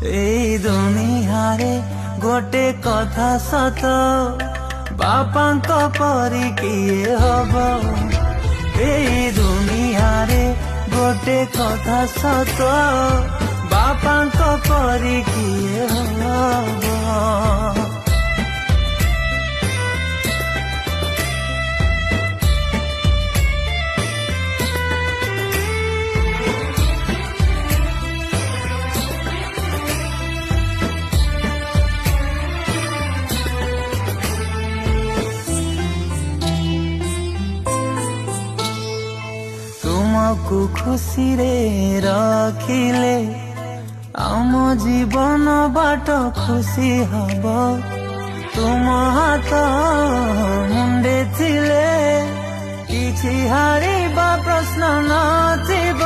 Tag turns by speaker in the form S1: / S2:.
S1: এই দুনিয়ারে গোটে কথা সତ বাপাଙ୍କ পରି କିଏ ହବ। এই দুনিয়ারে গোটে কথা সত বাপাଙ୍କ পରି କିଏ হব। तुमको खुशी रे रखिले आम जीवन बाट खुशी हब। तुम हाथ मुंडे थिले किछि हारिबा प्रश्न नथिब।